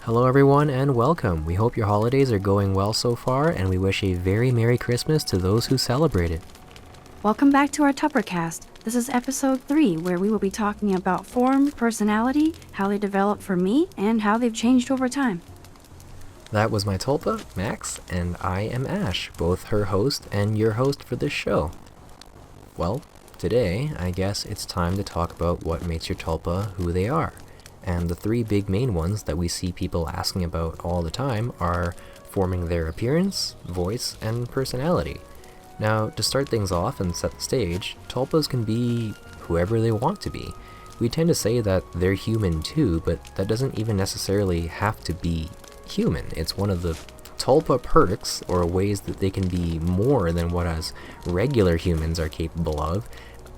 Hello everyone and welcome. We hope your holidays are going well so far and we wish a very Merry Christmas to those who celebrate it. Welcome back to our Tuppercast. This is episode 3, where we will be talking about form, personality, how they develop for me, and how they've changed over time. That was my Tulpa, Max, and I am Ash, both her host and your host for this show. Well, today, I guess it's time to talk about what makes your Tulpa who they are. And the 3 big main ones that we see people asking about all the time are forming their appearance, voice, and personality. Now, to start things off and set the stage, Tulpas can be whoever they want to be. We tend to say that they're human too, but that doesn't even necessarily have to be human. It's one of the Tulpa perks, or ways that they can be more than what us regular humans are capable of,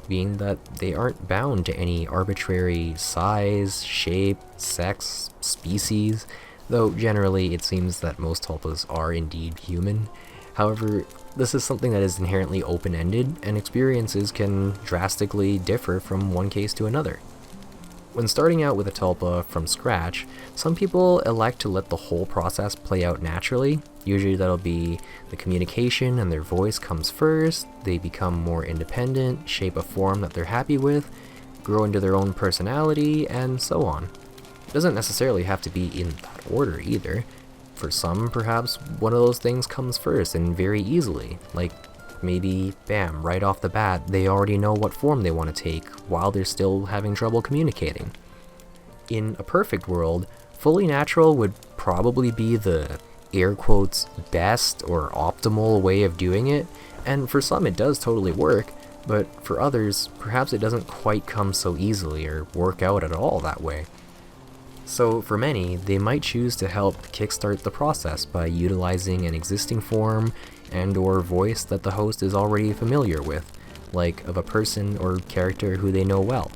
being that they aren't bound to any arbitrary size, shape, sex, species, though generally it seems that most Tulpas are indeed human. However, this is something that is inherently open-ended, and experiences can drastically differ from one case to another. When starting out with a Tulpa from scratch, some people elect to let the whole process play out naturally. Usually that'll be the communication and their voice comes first, they become more independent, shape a form that they're happy with, grow into their own personality, and so on. It doesn't necessarily have to be in that order either. For some, perhaps one of those things comes first and very easily, like maybe, bam, right off the bat, they already know what form they want to take while they're still having trouble communicating. In a perfect world, fully natural would probably be the air quotes best or optimal way of doing it, and for some it does totally work, but for others, perhaps it doesn't quite come so easily or work out at all that way. So for many, they might choose to help kickstart the process by utilizing an existing form and/or voice that the host is already familiar with, like of a person or character who they know well.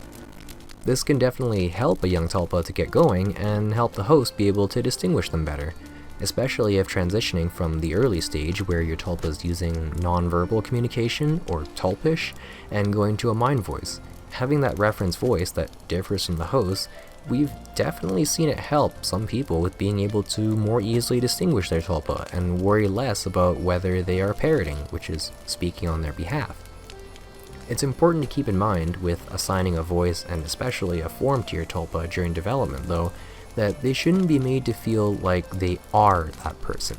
This can definitely help a young Tulpa to get going and help the host be able to distinguish them better, especially if transitioning from the early stage where your Tulpa is using non-verbal communication, or Tulpish, and going to a mind voice. Having that reference voice that differs from the host, we've definitely seen it help some people with being able to more easily distinguish their Tulpa and worry less about whether they are parroting, which is speaking on their behalf. It's important to keep in mind with assigning a voice and especially a form to your Tulpa during development, though, that they shouldn't be made to feel like they are that person.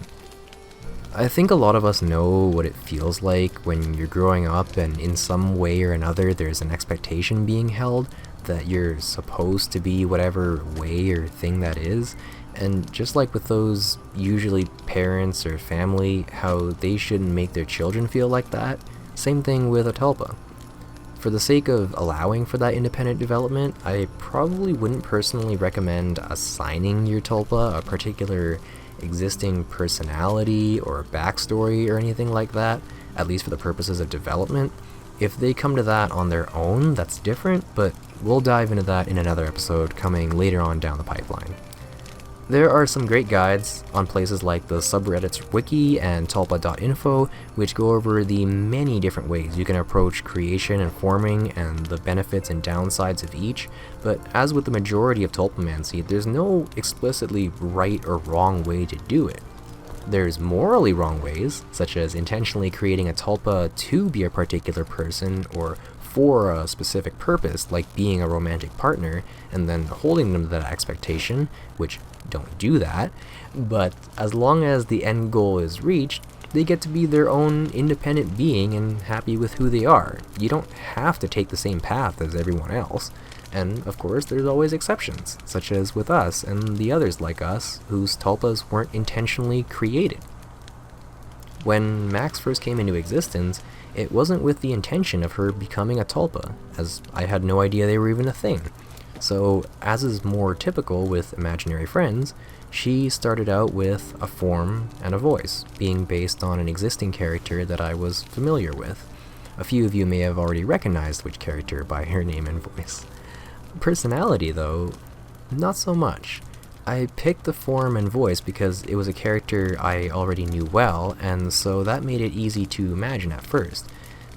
I think a lot of us know what it feels like when you're growing up and in some way or another there's an expectation being held that you're supposed to be whatever way or thing that is, and just like with those usually parents or family, how they shouldn't make their children feel like that, same thing with a Tulpa. For the sake of allowing for that independent development, I probably wouldn't personally recommend assigning your Tulpa a particular existing personality or backstory or anything like that, at least for the purposes of development. If they come to that on their own, that's different, but we'll dive into that in another episode coming later on down the pipeline. There are some great guides on places like the subreddits wiki and tulpa.info, which go over the many different ways you can approach creation and forming and the benefits and downsides of each, but as with the majority of tulpamancy, there's no explicitly right or wrong way to do it. There's morally wrong ways, such as intentionally creating a Tulpa to be a particular person or for a specific purpose, like being a romantic partner, and then holding them to that expectation, which don't do that, but as long as the end goal is reached, they get to be their own independent being and happy with who they are. You don't have to take the same path as everyone else. And of course, there's always exceptions, such as with us and the others like us, whose Tulpas weren't intentionally created. When Max first came into existence, it wasn't with the intention of her becoming a Tulpa, as I had no idea they were even a thing. So, as is more typical with imaginary friends, she started out with a form and a voice, being based on an existing character that I was familiar with. A few of you may have already recognized which character by her name and voice. Personality, though, not so much. I picked the form and voice because it was a character I already knew well, and so that made it easy to imagine at first.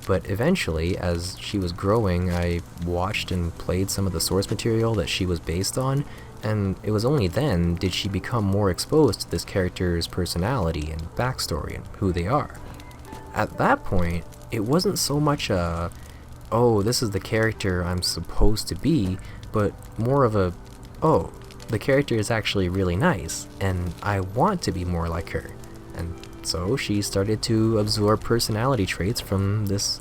But eventually, as she was growing, I watched and played some of the source material that she was based on, and it was only then did she become more exposed to this character's personality and backstory and who they are. At that point, it wasn't so much a, oh, this is the character I'm supposed to be, but more of a, oh, the character is actually really nice, and I want to be more like her. And so she started to absorb personality traits from this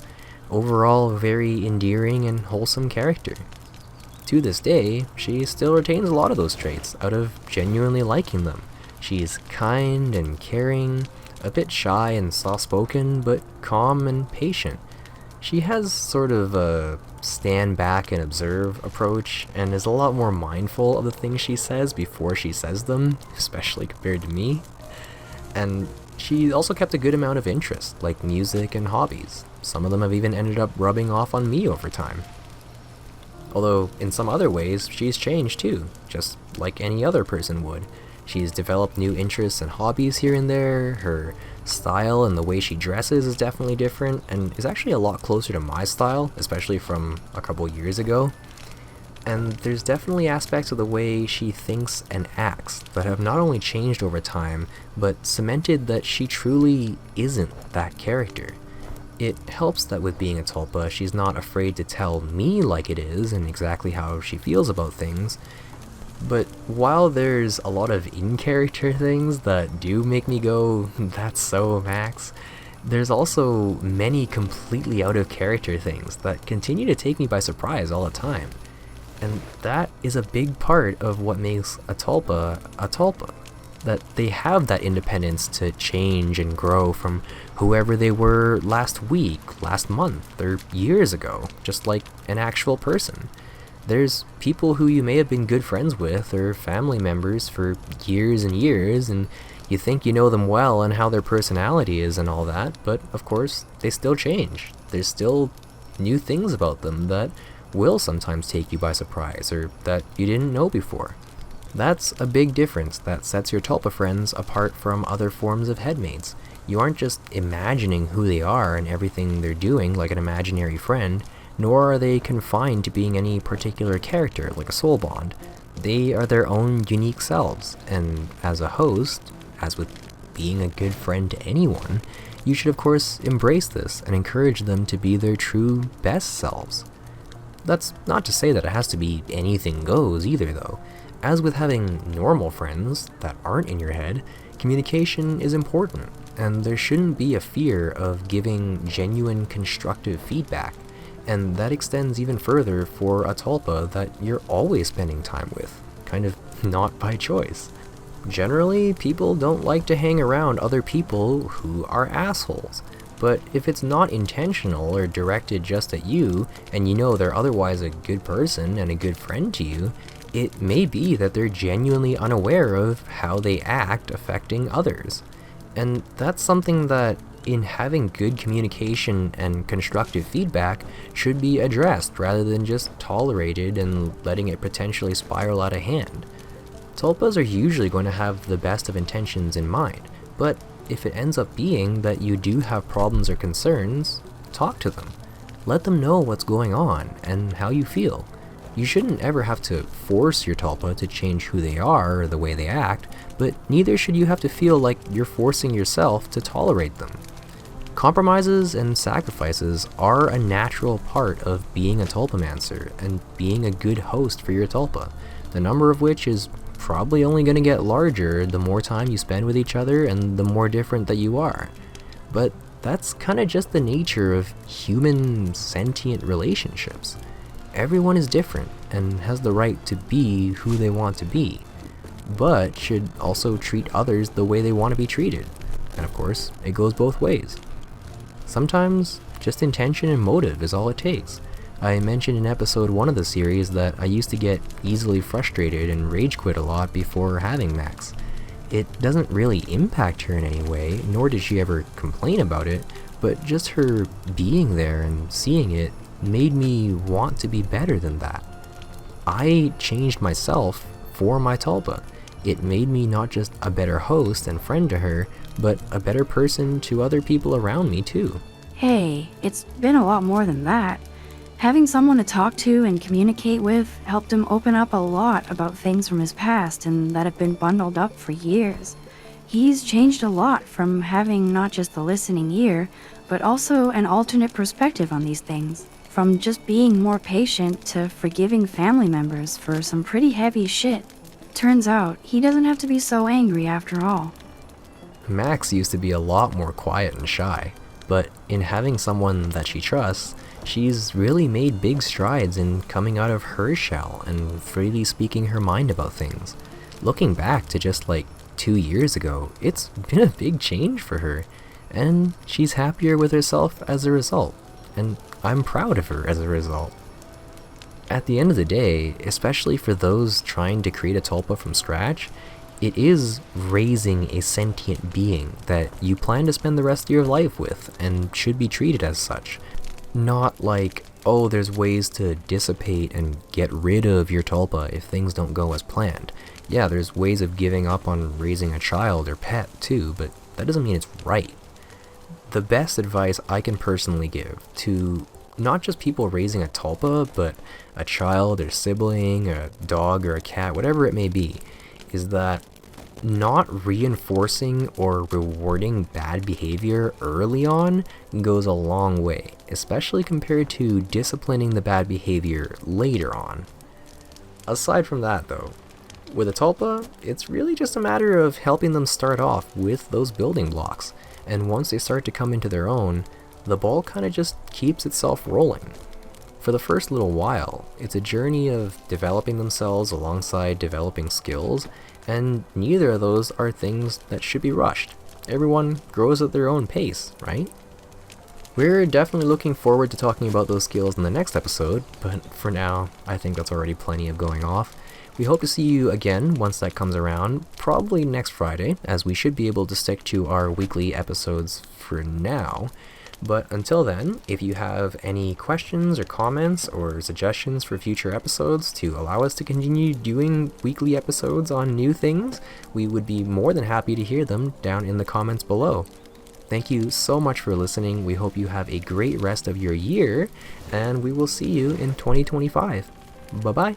overall very endearing and wholesome character. To this day, she still retains a lot of those traits out of genuinely liking them. She's kind and caring, a bit shy and soft-spoken, but calm and patient. She has sort of a stand back and observe approach, and is a lot more mindful of the things she says before she says them, especially compared to me. And she also kept a good amount of interest, like music and hobbies. Some of them have even ended up rubbing off on me over time. Although, in some other ways, she's changed too, just like any other person would. She's developed new interests and hobbies here and there. Her style and the way she dresses is definitely different, and is actually a lot closer to my style, especially from a couple years ago. And there's definitely aspects of the way she thinks and acts that have not only changed over time, but cemented that she truly isn't that character. It helps that with being a Tulpa, she's not afraid to tell me like it is and exactly how she feels about things. But while there's a lot of in-character things that do make me go, that's so Max, there's also many completely out-of-character things that continue to take me by surprise all the time. And that is a big part of what makes a Tulpa, that they have that independence to change and grow from whoever they were last week, last month, or years ago, just like an actual person. There's people who you may have been good friends with or family members for years and years, and you think you know them well and how their personality is and all that, but of course, they still change. There's still new things about them that will sometimes take you by surprise, or that you didn't know before. That's a big difference that sets your Tulpa friends apart from other forms of headmates. You aren't just imagining who they are and everything they're doing like an imaginary friend, nor are they confined to being any particular character like a soul bond. They are their own unique selves, and as a host, as with being a good friend to anyone, you should of course embrace this and encourage them to be their true best selves. That's not to say that it has to be anything goes either though. As with having normal friends that aren't in your head, communication is important, and there shouldn't be a fear of giving genuine constructive feedback. And that extends even further for a Tulpa that you're always spending time with, kind of not by choice. Generally, people don't like to hang around other people who are assholes, but if it's not intentional or directed just at you, and you know they're otherwise a good person and a good friend to you, it may be that they're genuinely unaware of how they act affecting others. And that's something that, in having good communication and constructive feedback, should be addressed rather than just tolerated and letting it potentially spiral out of hand. Tulpas are usually going to have the best of intentions in mind, but if it ends up being that you do have problems or concerns, talk to them. Let them know what's going on and how you feel. You shouldn't ever have to force your Tulpa to change who they are or the way they act, but neither should you have to feel like you're forcing yourself to tolerate them. Compromises and sacrifices are a natural part of being a Tulpamancer and being a good host for your Tulpa, the number of which is probably only going to get larger the more time you spend with each other and the more different that you are. But that's kind of just the nature of human sentient relationships. Everyone is different and has the right to be who they want to be, but should also treat others the way they want to be treated. And of course, it goes both ways. Sometimes, just intention and motive is all it takes. I mentioned in episode 1 of the series that I used to get easily frustrated and rage quit a lot before having Max. It doesn't really impact her in any way, nor did she ever complain about it, but just her being there and seeing it made me want to be better than that. I changed myself for my Tulpa. It made me not just a better host and friend to her, but a better person to other people around me too. Hey, it's been a lot more than that. Having someone to talk to and communicate with helped him open up a lot about things from his past and that have been bundled up for years. He's changed a lot from having not just a listening ear, but also an alternate perspective on these things. From just being more patient to forgiving family members for some pretty heavy shit. Turns out, he doesn't have to be so angry after all. Max used to be a lot more quiet and shy, but in having someone that she trusts, she's really made big strides in coming out of her shell and freely speaking her mind about things. Looking back to just like 2 years ago, it's been a big change for her, and she's happier with herself as a result, and I'm proud of her as a result. At the end of the day, especially for those trying to create a tulpa from scratch, it is raising a sentient being that you plan to spend the rest of your life with and should be treated as such. Not like, oh, there's ways to dissipate and get rid of your tulpa if things don't go as planned. Yeah, there's ways of giving up on raising a child or pet too, but that doesn't mean it's right. The best advice I can personally give to not just people raising a tulpa, but a child or sibling, a dog or a cat, whatever it may be, is that not reinforcing or rewarding bad behavior early on goes a long way, especially compared to disciplining the bad behavior later on. Aside from that though, with a tulpa, it's really just a matter of helping them start off with those building blocks, and once they start to come into their own, the ball kind of just keeps itself rolling. For the first little while, it's a journey of developing themselves alongside developing skills, and neither of those are things that should be rushed. Everyone grows at their own pace, right? We're definitely looking forward to talking about those skills in the next episode, but for now, I think that's already plenty of going off. We hope to see you again once that comes around, probably next Friday, as we should be able to stick to our weekly episodes for now. But until then, if you have any questions or comments or suggestions for future episodes to allow us to continue doing weekly episodes on new things, we would be more than happy to hear them down in the comments below. Thank you so much for listening. We hope you have a great rest of your year, and we will see you in 2025. Bye-bye.